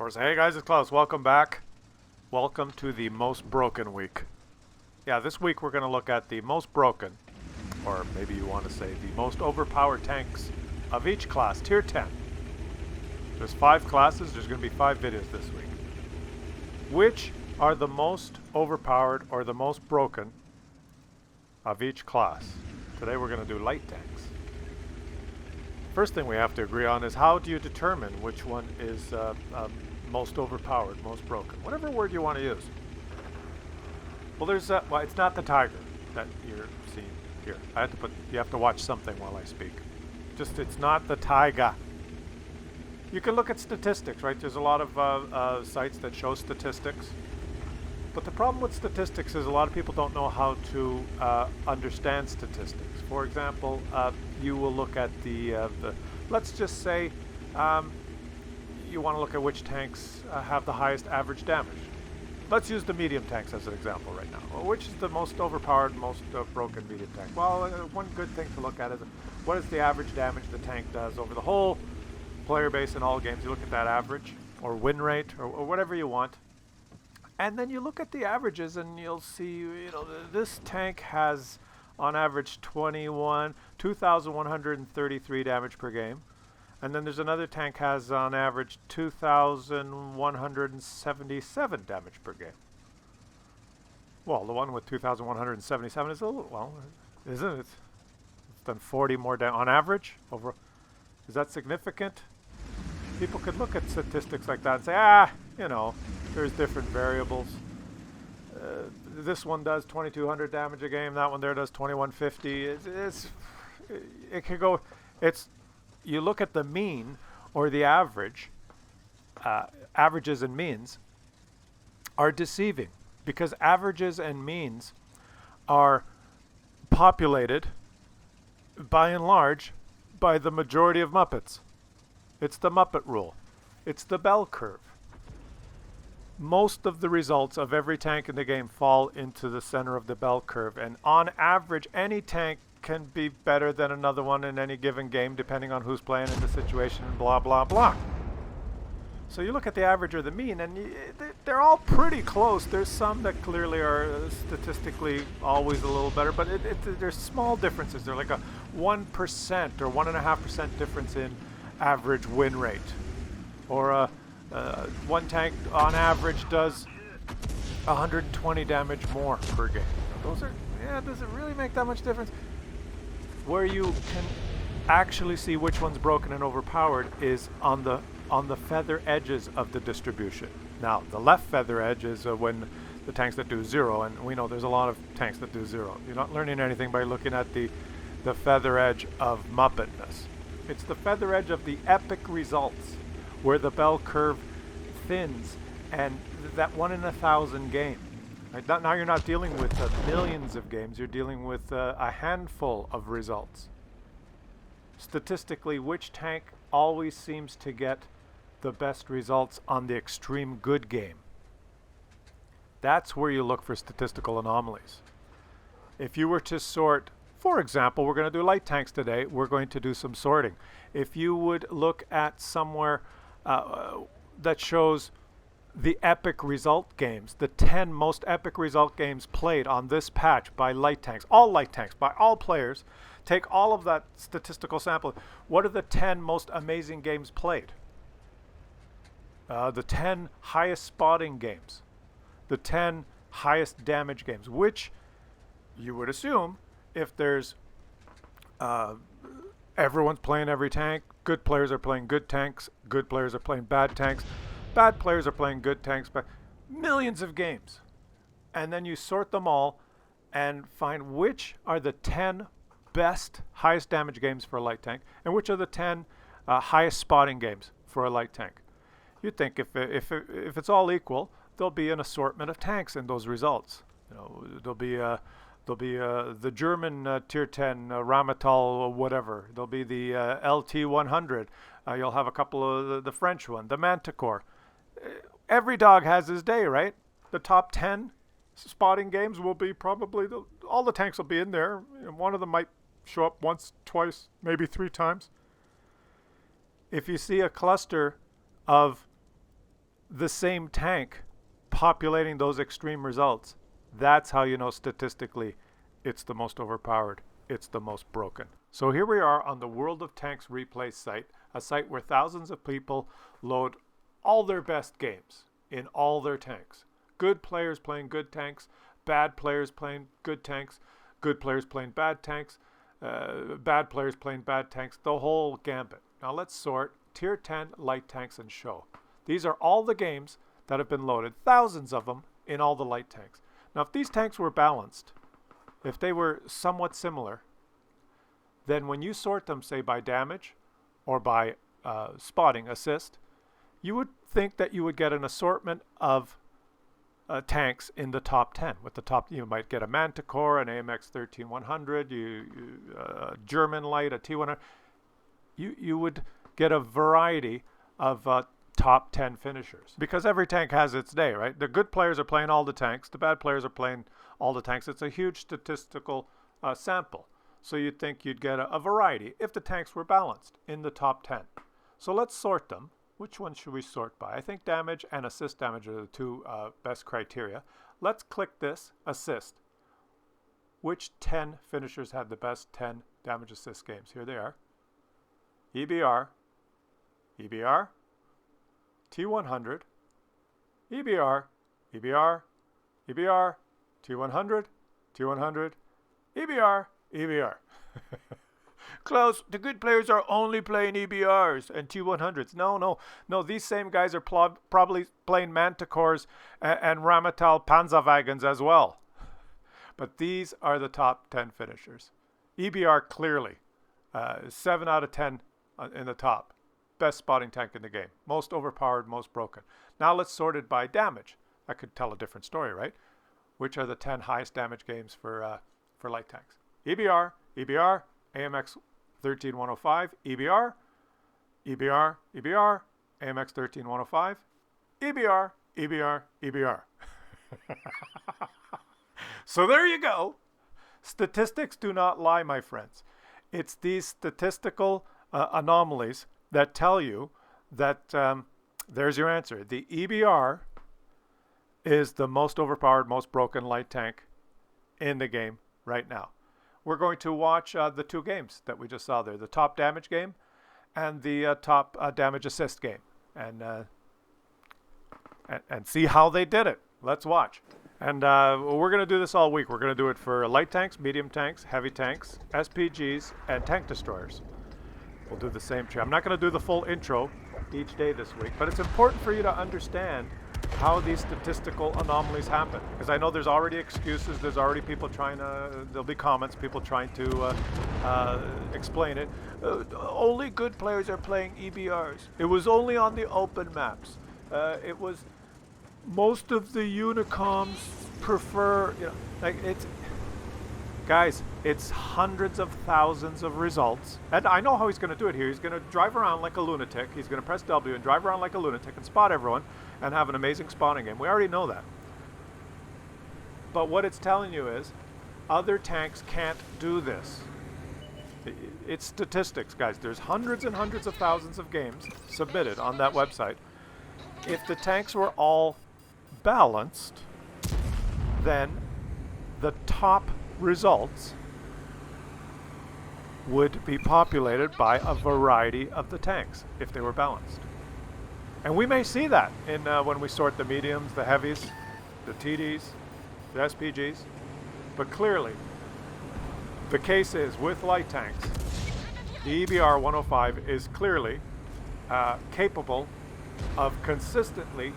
Or say, hey guys, it's Klaus. Welcome back. Welcome to the most broken week. Yeah, this week we're going to look at the most broken, or maybe you want to say the most overpowered tanks of each class, tier 10. There's 5 classes. There's going to be 5 videos this week. Which are the most overpowered or the most broken of each class? Today we're going to do light tanks. First thing we have to agree on is how do you determine which one is most overpowered, most broken, whatever word you want to use. Well, it's not the tiger that you're seeing here. You have to watch something while I speak. It's not the tiger. You can look at statistics, right? There's a lot of sites that show statistics. But the problem with statistics is a lot of people don't know how to understand statistics. For example, you will look at let's just say you want to look at which tanks have the highest average damage. Let's use the medium tanks as an example right now. Well, which is the most overpowered, most broken medium tank? Well, one good thing to look at is what is the average damage the tank does over the whole player base in all games. You look at that average, or win rate, or whatever you want. And then you look at the averages and you'll see, this tank has on average 2,133 damage per game. And then there's another tank has on average 2,177 damage per game. Well, the one with 2,177 is a little, well, isn't it? It's done 40 more on average over. Is that significant? People could look at statistics like that and say, there's different variables. This one does 2,200 damage a game. That one there does 2,150. It could go. You look at the mean or the average. Averages and means are deceiving because averages and means are populated, by and large, by the majority of Muppets. It's the Muppet rule. It's the bell curve. Most of the results of every tank in the game fall into the center of the bell curve. And on average, any tank can be better than another one in any given game, depending on who's playing in the situation and blah, blah, blah. So you look at the average or the mean, and they're all pretty close. There's some that clearly are statistically always a little better, but there's small differences. They're like a 1% or 1.5% difference in average win rate. Or one tank on average does 120 damage more per game. Does it really make that much difference? Where you can actually see which one's broken and overpowered is on the feather edges of the distribution. Now, the left feather edge is when the tanks that do 0, and we know there's a lot of tanks that do 0. You're not learning anything by looking at the feather edge of Muppetness. It's the feather edge of the epic results, where the bell curve thins, and that 1 in 1,000 game. Right? Now you're not dealing with millions of games, you're dealing with a handful of results. Statistically, which tank always seems to get the best results on the extreme good game? That's where you look for statistical anomalies. If you were to sort, for example, we're going to do light tanks today, we're going to do some sorting. If you would look at somewhere that shows the epic result games, the 10 most epic result games played on this patch by light tanks, by all players, take all of that statistical sample. What are the 10 most amazing games played? The 10 highest spotting games, the 10 highest damage games, which you would assume if there's everyone's playing every tank, good players are playing good tanks, good players are playing bad tanks, bad players are playing good tanks, but millions of games. And then you sort them all and find which are the 10 best, highest damage games for a light tank, and which are the 10 highest spotting games for a light tank. You'd think if it's all equal, there'll be an assortment of tanks in those results. There'll be the German tier 10 Rheinmetall whatever. There'll be the LT 100. You'll have a couple of the French one, the Manticore. Every dog has his day, right? The top 10 spotting games will be probably all the tanks will be in there. One of them might show up once, twice, maybe 3 times. If you see a cluster of the same tank populating those extreme results, that's how you know statistically it's the most overpowered, it's the most broken. So here we are on the World of Tanks replay site, a site where thousands of people load all their best games in all their tanks. Good players playing good tanks, bad players playing good tanks, good players playing bad tanks, bad players playing bad tanks, the whole gambit. Now let's sort Tier 10 light tanks and show. These are all the games that have been loaded, thousands of them in all the light tanks. Now if these tanks were balanced, if they were somewhat similar, then when you sort them, say by damage or by spotting, assist, you would think that you would get an assortment of tanks in the top 10. With the top, you might get a Manticore, an AMX 13100, German light, a T100. You would get a variety of top 10 finishers, because every tank has its day, right? The good players are playing all the tanks, the bad players are playing all the tanks. It's a huge statistical sample, so you'd think you'd get a variety if the tanks were balanced in the top 10. So let's sort them. Which one should we sort by? I think damage and assist damage are the two best criteria. Let's click this, assist. Which 10 finishers had the best 10 damage assist games? Here they are. EBR, EBR, T100, EBR, EBR, EBR, T100, T100, EBR, EBR. Klaus, the good players are only playing EBRs and T100s. No, these same guys are probably playing Manticores and Rheinmetall Panzerwagons as well. But these are the top 10 finishers. EBR clearly, 7 out of 10 in the top. Best spotting tank in the game. Most overpowered, most broken. Now let's sort it by damage. That could tell a different story, right? Which are the 10 highest damage games for light tanks? EBR, EBR, AMX 13105, EBR, EBR, EBR, AMX 13105, EBR, EBR, EBR. So there you go. Statistics do not lie, my friends. It's these statistical anomalies that tell you that there's your answer. The EBR is the most overpowered, most broken light tank in the game right now. We're going to watch the two games that we just saw there, the top damage game and the top damage assist game, and see how they did it. Let's watch. And we're going to do this all week. We're going to do it for light tanks, medium tanks, heavy tanks, SPGs, and tank destroyers. We'll do the same trick. I'm not going to do the full intro each day this week, but it's important for you to understand how these statistical anomalies happen, because I know there's already excuses, there's already people trying to, there'll be comments, people trying to explain it. Only good players are playing EBRs. It was only on the open maps. It was, most of the Unicoms prefer, like it's, guys, it's hundreds of thousands of results. And I know how he's going to do it here. He's going to drive around like a lunatic. He's going to press W and drive around like a lunatic and spot everyone and have an amazing spotting game. We already know that. But what it's telling you is other tanks can't do this. It's statistics, guys. There's hundreds and hundreds of thousands of games submitted on that website. If the tanks were all balanced, then the top results would be populated by a variety of the tanks if they were balanced. And we may see that in when we sort the mediums, the heavies, the TDs, the SPGs. But clearly, the case is with light tanks, the EBR 105 is clearly capable of consistently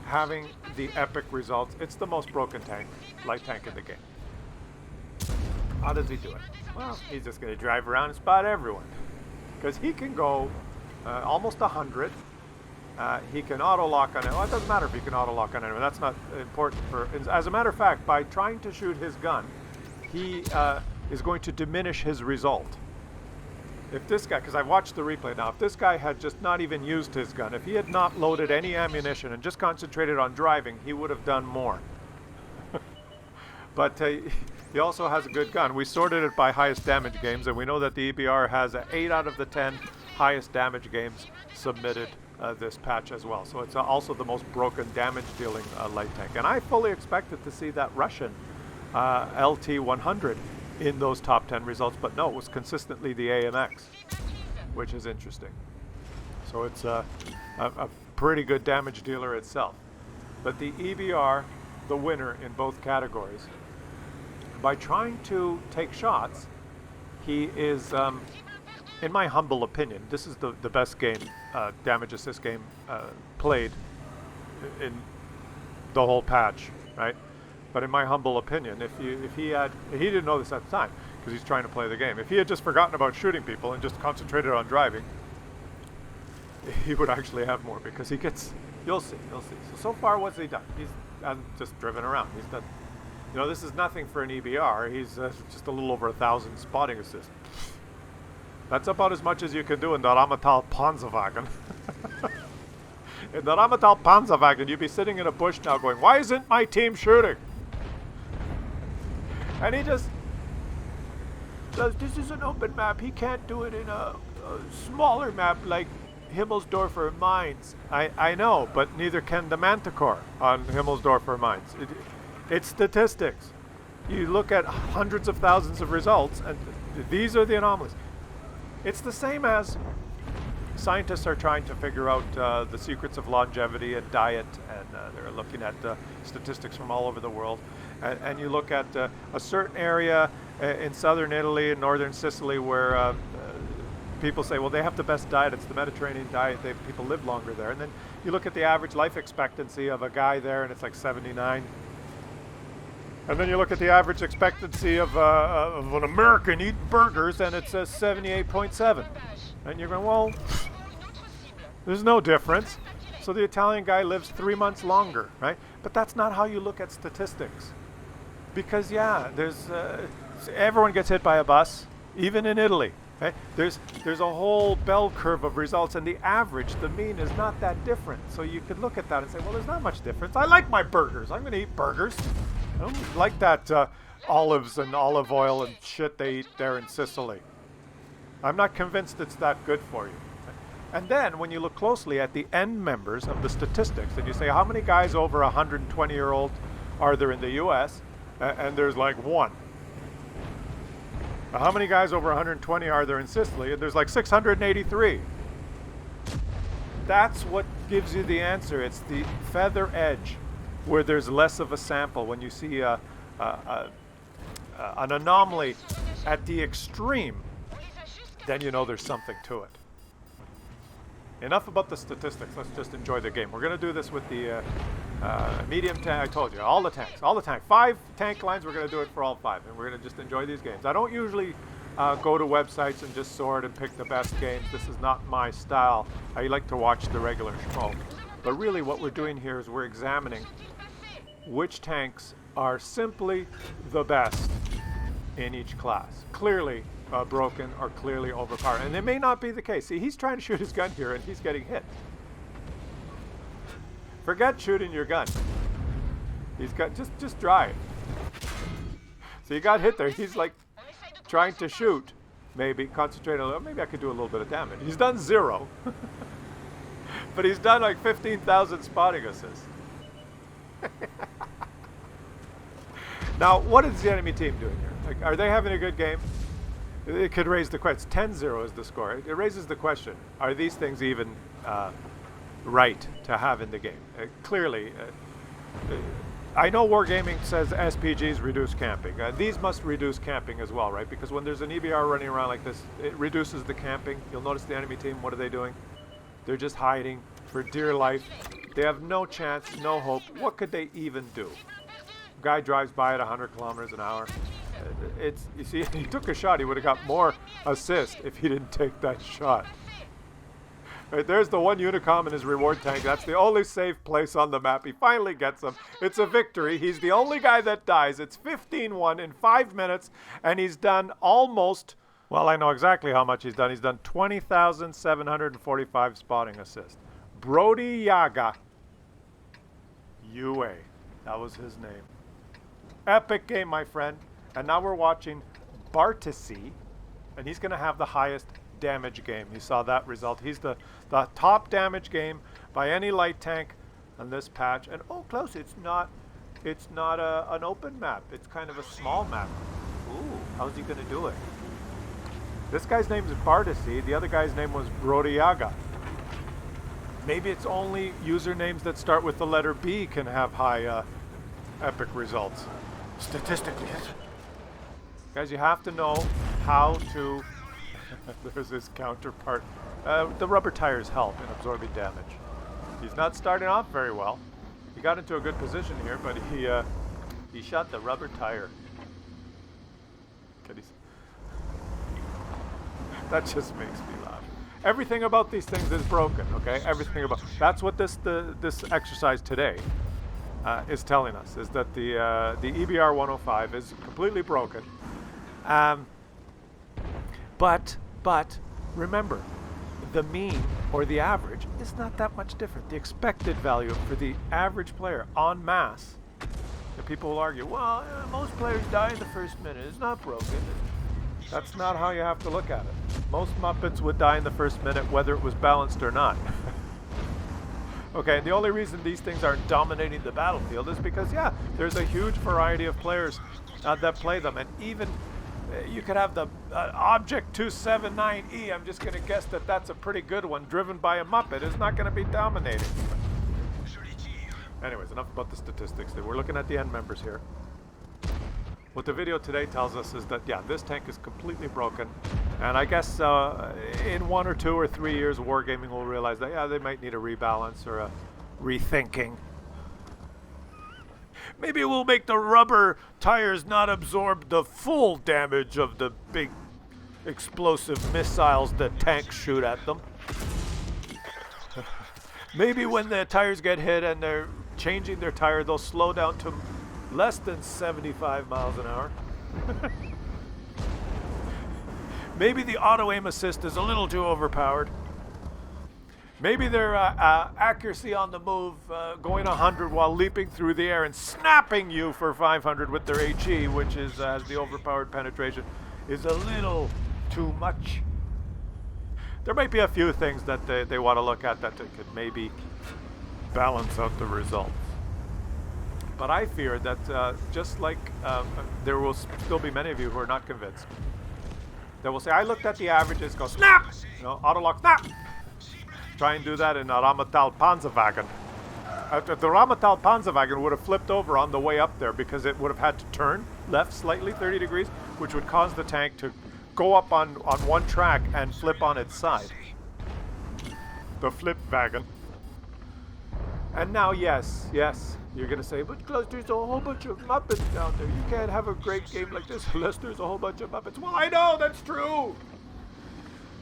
having the epic results. It's the most broken tank, light tank in the game. How does he do it? Well, he's just going to drive around and spot everyone, because he can go almost 100. He can auto-lock on it. Well, it doesn't matter if he can auto-lock on anyone. That's not important. As a matter of fact, by trying to shoot his gun, he is going to diminish his result. If this guy, because I've watched the replay now, if this guy had just not even used his gun, if he had not loaded any ammunition and just concentrated on driving, he would have done more. But he also has a good gun. We sorted it by highest damage games, and we know that the EBR has 8 out of the 10 highest damage games submitted this patch as well. So it's also the most broken damage-dealing light tank. And I fully expected to see that Russian LT-100 in those top 10 results, but no, it was consistently the AMX, which is interesting. So it's a pretty good damage dealer itself. But the EBR, the winner in both categories, by trying to take shots, he is, in my humble opinion, this is the best game, damage assist game played in the whole patch, right? But in my humble opinion, if he didn't know this at the time because he's trying to play the game. If he had just forgotten about shooting people and just concentrated on driving, he would actually have more, because he gets, you'll see. So far, what's he done? He's just driven around. He's done, this is nothing for an EBR. He's just a little over 1,000 spotting assists. That's about as much as you can do in the Rheinmetall Panzerwagen. In the Rheinmetall Panzerwagen, you'd be sitting in a bush now going, why isn't my team shooting? And he just says, this is an open map. He can't do it in a smaller map like Himmelsdorfer Mines. I know, but neither can the Manticore on Himmelsdorfer Mines. It's statistics. You look at hundreds of thousands of results, and these are the anomalies. It's the same as scientists are trying to figure out the secrets of longevity and diet, and they're looking at statistics from all over the world. And you look at a certain area in southern Italy and northern Sicily where people say, well, they have the best diet. It's the Mediterranean diet. People live longer there. And then you look at the average life expectancy of a guy there, and it's like 79. And then you look at the average expectancy of an American eating burgers, and it's 78.7. And you're going, well, there's no difference. So the Italian guy lives 3 months longer, right? But that's not how you look at statistics. Because, yeah, there's everyone gets hit by a bus, even in Italy. Right? There's a whole bell curve of results, and the average, the mean, is not that different. So you could look at that and say, well, there's not much difference. I like my burgers. I'm going to eat burgers. I don't like that olives and olive oil and shit they eat there in Sicily. I'm not convinced it's that good for you. And then when you look closely at the end members of the statistics, and you say, how many guys over 120-year-old are there in the U.S.? And there's like one. How many guys over 120 are there in Sicily? And there's like 683. That's what gives you the answer. It's the feather edge, where there's less of a sample. When you see an anomaly at the extreme, then you know there's something to it. Enough about the statistics. Let's just enjoy the game. We're going to do this with the medium tank. I told you, all the tanks. 5 tank lines. We're going to do it for all 5. And we're going to just enjoy these games. I don't usually go to websites and just sort and pick the best games. This is not my style. I like to watch the regular show. But really what we're doing here is we're examining which tanks are simply the best in each class. Clearly broken or clearly overpowered. And it may not be the case. See, he's trying to shoot his gun here and he's getting hit. Forget shooting your gun. He's got, just drive. So you got hit there. He's like trying to shoot. Maybe concentrate a little. Maybe I could do a little bit of damage. He's done 0. But he's done like 15,000 spotting assists. Now, what is the enemy team doing here? Like, are they having a good game? It could raise the question. 10-0 is the score. It raises the question, are these things even right to have in the game? Clearly, I know Wargaming says SPGs reduce camping. These must reduce camping as well, right? Because when there's an EBR running around like this, it reduces the camping. You'll notice the enemy team, what are they doing? They're just hiding for dear life. They have no chance, no hope. What could they even do? Guy drives by at 100 kilometers an hour. You see, he took a shot. He would have got more assist if he didn't take that shot. Right, there's the one Unicom in his reward tank. That's the only safe place on the map. He finally gets him. It's a victory. He's the only guy that dies. It's 15-1 in 5 minutes, and he's done almost, well, I know exactly how much he's done. He's done 20,745 spotting assists. Brody Yaga. UA. That was his name. Epic game, my friend. And now we're watching Bartisi, and he's going to have the highest damage game. You saw that result. He's the top damage game by any light tank on this patch. And oh, Klaus, it's not an open map. It's kind of a small map. Ooh, how's he gonna do it? This guy's name is Bardasi. The other guy's name was Brodiaga. Maybe it's only usernames that start with the letter B can have high epic results. Statistically. Guys, you have to know how to... There's his counterpart. The rubber tires help in absorbing damage. He's not starting off very well. He got into a good position here, but he shot the rubber tire. That just makes me laugh. Everything about these things is broken, okay? Everything about... That's what this exercise today is telling us, is that the EBR 105 is completely broken. But remember, the mean or the average is not that much different. The expected value for the average player en masse. And people will argue, well, most players die in the first minute. It's not broken. That's not how you have to look at it. Most Muppets would die in the first minute whether it was balanced or not. Okay, and the only reason these things aren't dominating the battlefield is because, yeah, there's a huge variety of players that play them. And even you could have the Object 279E. I'm just going to guess that that's a pretty good one, driven by a Muppet. It's not going to be dominating. Anyways, enough about the statistics. We're looking at the end members here. What the video today tells us is that, yeah, this tank is completely broken. And I guess in 1 or 2 or 3 years, Wargaming will realize that, yeah, they might need a rebalance or a rethinking. Maybe we'll make the rubber tires not absorb the full damage of the big explosive missiles that tanks shoot at them. Maybe when the tires get hit and they're changing their tire, they'll slow down to less than 75 miles an hour. Maybe the auto aim assist is a little too overpowered. Maybe their accuracy on the move, going 100 while leaping through the air and snapping you for 500 with their HE, which is has the overpowered penetration, is a little too much. There might be a few things that they want to look at that could maybe balance out the results. But I fear that just like there will still be many of you who are not convinced. They will say, I looked at the averages, go snap! You know, auto-lock, snap! Try and do that in a Rheinmetall Panzerwagen. The Rheinmetall Panzerwagen would have flipped over on the way up there because it would have had to turn left slightly 30 degrees, which would cause the tank to go up on one track and flip on its side. The flip wagon. And now, yes, you're going to say, but Klaus, there's a whole bunch of Muppets down there. You can't have a great game like this unless there's a whole bunch of Muppets. Well, I know, that's true.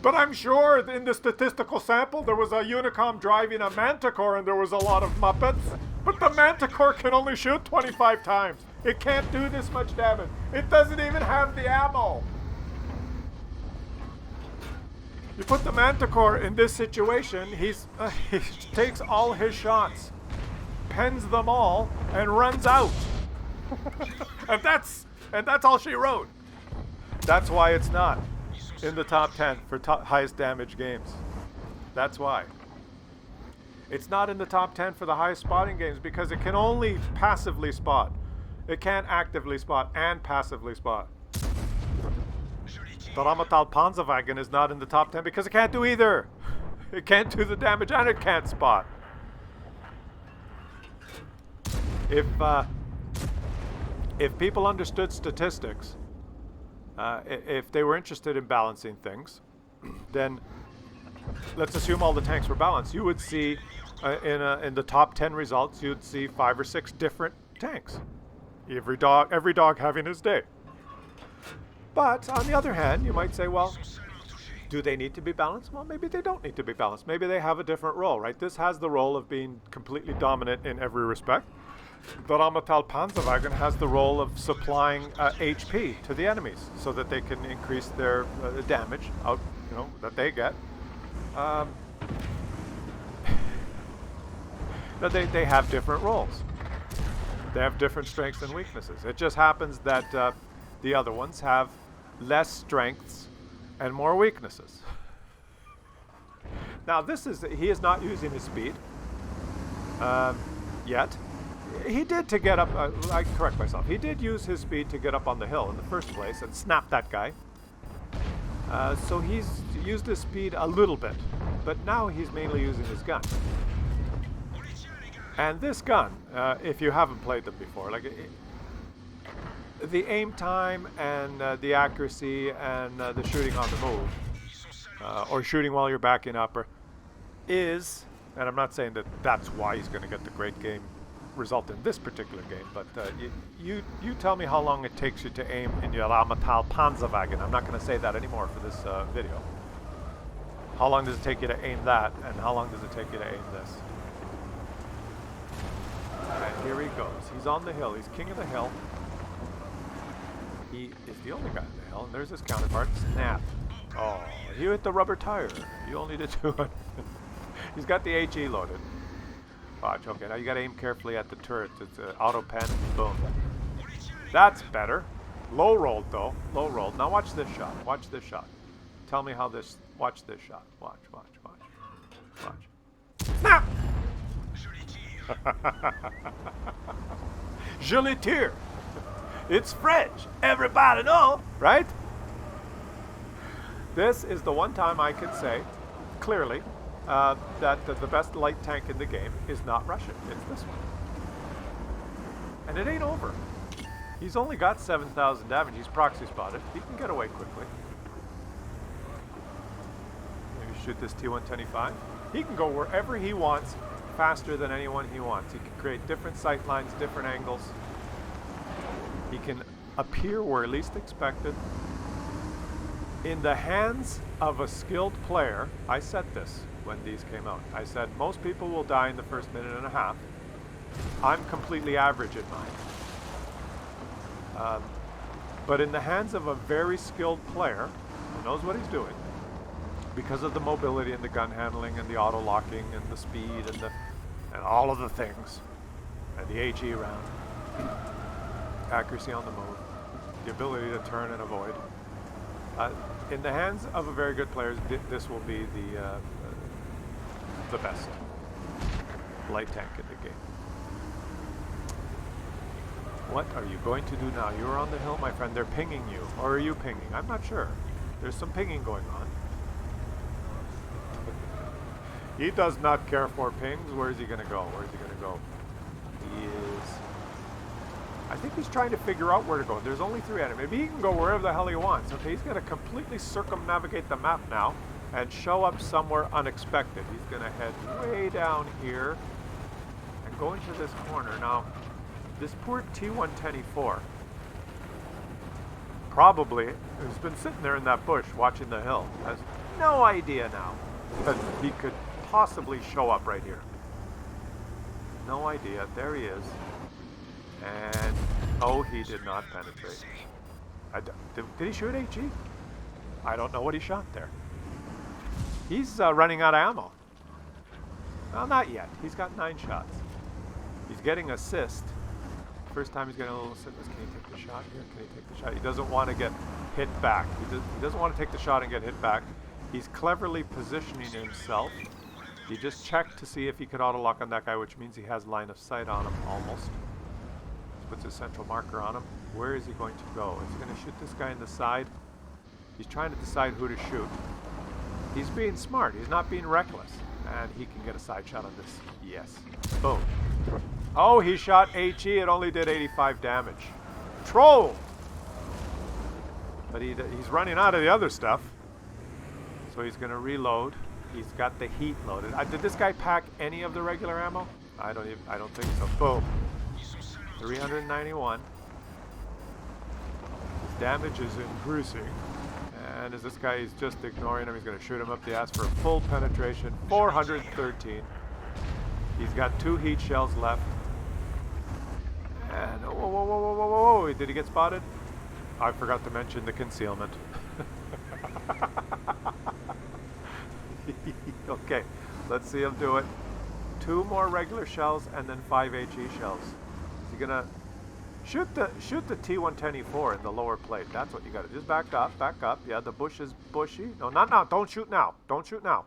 But I'm sure in the statistical sample there was a Unicom driving a Manticore and there was a lot of Muppets. But the Manticore can only shoot 25 times. It can't do this much damage. It doesn't even have the ammo. You put the Manticore in this situation, he takes all his shots, pens them all, and runs out. and that's all she wrote. That's why it's not in the top 10 for highest damage games. That's why. It's not in the top 10 for the highest spotting games because it can only passively spot. It can't actively spot and passively spot. The Rheinmetall Panzerwagen is not in the top 10 because it can't do either. It can't do the damage and it can't spot. If people understood statistics, if they were interested in balancing things, then let's assume all the tanks were balanced. You would see in the top 10 results, you'd see 5 or 6 different tanks. Every dog having his day. But on the other hand, you might say, well, do they need to be balanced? Well, maybe they don't need to be balanced. Maybe they have a different role, right? This has the role of being completely dominant in every respect. The Rheinmetall Panzerwagen has the role of supplying HP to the enemies so that they can increase their damage out, that they get. But they have different roles. They have different strengths and weaknesses. It just happens that the other ones have less strengths and more weaknesses. Now he is not using his speed yet. He did to get up, I correct myself, he did use his speed to get up on the hill in the first place and snap that guy. So he's used his speed a little bit, but now he's mainly using his gun. And this gun, if you haven't played them before, like the aim time and the accuracy and the shooting on the move, or shooting while you're backing up, is, and I'm not saying that that's why he's going to get the great game result in this particular game, but you tell me how long it takes you to aim in your Rheinmetall Panzerwagen. I'm not going to say that anymore for this video. How long does it take you to aim that, and how long does it take you to aim this? And here he goes. He's on the hill. He's king of the hill. He is the only guy on the hill, and there's his counterpart. Snap. Oh, he hit the rubber tire. You only did 200. He's got the HE loaded. Watch, okay, now you gotta aim carefully at the turret. It's an auto pen. Boom. That's better. Low rolled though. Low rolled. Now watch this shot. Watch this shot. Tell me how this. Watch this shot. Watch, watch, watch. Watch. Snap! Joli tir. It's French. Everybody know, right? This is the one time I can say clearly that the best light tank in the game is not Russian. It's this one. And it ain't over. He's only got 7,000 damage. He's proxy spotted. He can get away quickly. Maybe shoot this T-125. He can go wherever he wants, faster than anyone he wants. He can create different sight lines, different angles. He can appear where least expected. In the hands of a skilled player, I said this when these came out. I said most people will die in the first minute and a half. I'm completely average in mine. But in the hands of a very skilled player who knows what he's doing, because of the mobility and the gun handling and the auto locking and the speed and all of the things, and the HE round, accuracy on the move, the ability to turn and avoid. In the hands of a very good player, this will be the best light tank in the game. What are you going to do now? You're on the hill, my friend. They're pinging you. Or are you pinging? I'm not sure. There's some pinging going on. He does not care for pings. Where is he going to go? Where is he going to go? He is... I think he's trying to figure out where to go. There's only 3 enemies. Maybe he can go wherever the hell he wants. Okay, he's going to completely circumnavigate the map now and show up somewhere unexpected. He's going to head way down here and go into this corner. Now, this poor T-124 probably has been sitting there in that bush watching the hill. Has no idea now that he could possibly show up right here. No idea. There he is. And, oh, he did not penetrate. Did he shoot HE? I don't know what he shot there. He's running out of ammo. Well, not yet. He's got 9 shots. He's getting assist. First time he's getting a little assist. Can he take the shot here? Can he take the shot? He doesn't want to get hit back. He doesn't want to take the shot and get hit back. He's cleverly positioning himself. He just checked to see if he could auto-lock on that guy, which means he has line of sight on him almost. Puts his central marker on him. Where is he going to go? Is he going to shoot this guy in the side? He's trying to decide who to shoot. He's being smart. He's not being reckless. And he can get a side shot on this. Yes. Boom. Oh, he shot HE. It only did 85 damage. Troll! But he's running out of the other stuff. So he's going to reload. He's got the heat loaded. Did this guy pack any of the regular ammo? I don't think so. Boom. 391. His damage is increasing. And as this guy is just ignoring him, he's going to shoot him up the ass for full penetration. 413. He's got 2 heat shells left. And whoa, whoa, whoa, whoa, whoa, whoa. Did he get spotted? I forgot to mention the concealment. Okay, let's see him do it. 2 more regular shells and then 5 HE shells. Is he gonna shoot the T-124 in the lower plate? That's what you gotta do. Just back up, back up. Yeah, the bush is bushy. No, not now. Don't shoot now. Don't shoot now.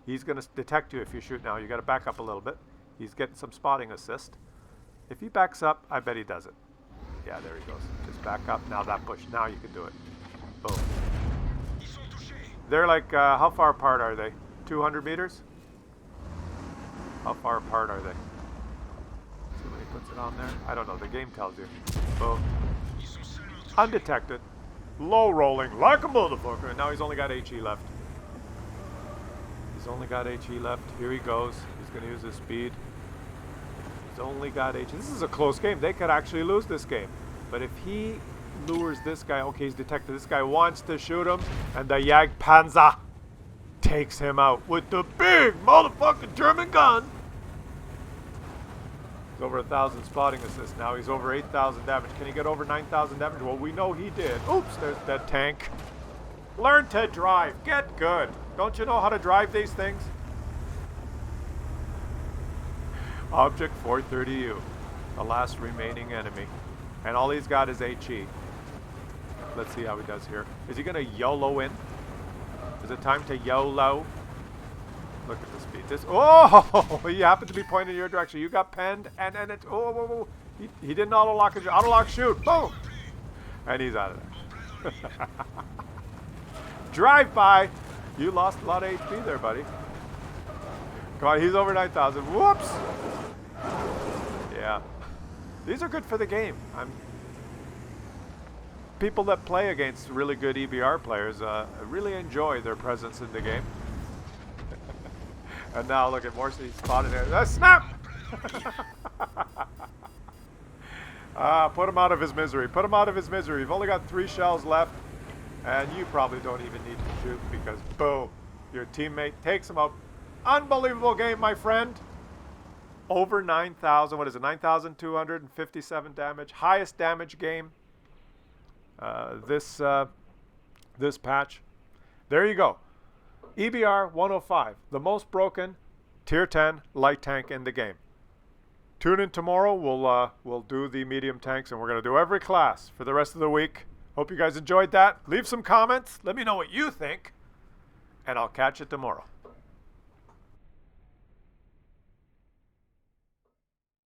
He's going to detect you if you shoot now. You got to back up a little bit. He's getting some spotting assist. If he backs up, I bet he does it. Yeah, there he goes. Just back up. Now that push. Now you can do it. Boom. They're like, how far apart are they? 200 meters? How far apart are they? See when he puts it on there? I don't know. The game tells you. Boom. Undetected. Low rolling like a motherfucker. And now he's only got HE left. He's only got HE left. Here he goes. He's going to use his speed. He's only got HE. This is a close game. They could actually lose this game. But if he lures this guy, okay, he's detected. This guy wants to shoot him. And the Jagdpanzer takes him out with the big motherfucking German gun. He's over 1,000 spotting assists now. He's over 8,000 damage. Can he get over 9,000 damage? Well, we know he did. Oops, there's that tank. Learn to drive. Get good. Don't you know how to drive these things? Object 430U. The last remaining enemy. And all he's got is HE. Let's see how he does here. Is he going to YOLO in? Is it time to YOLO? Look at the speed. This, oh, he happened to be pointing in your direction. You got penned, and it, oh, whoa, whoa. He didn't auto-lock his, auto-lock shoot. Boom! And he's out of there. Drive by. You lost a lot of HP there, buddy. Come on, he's over 9,000. Whoops! Yeah. These are good for the game. People that play against really good EBR players really enjoy their presence in the game. And now look at Morsi spotted there. Snap! Put him out of his misery. Put him out of his misery. You've only got 3 shells left. And you probably don't even need to shoot because, boom, your teammate takes him out. Unbelievable game, my friend. Over 9,000. What is it? 9,257 damage. Highest damage game. This patch. There you go. EBR 105, the most broken tier 10 light tank in the game. Tune in tomorrow. We'll do the medium tanks, and we're going to do every class for the rest of the week. Hope you guys enjoyed that. Leave some comments. Let me know what you think, and I'll catch you tomorrow.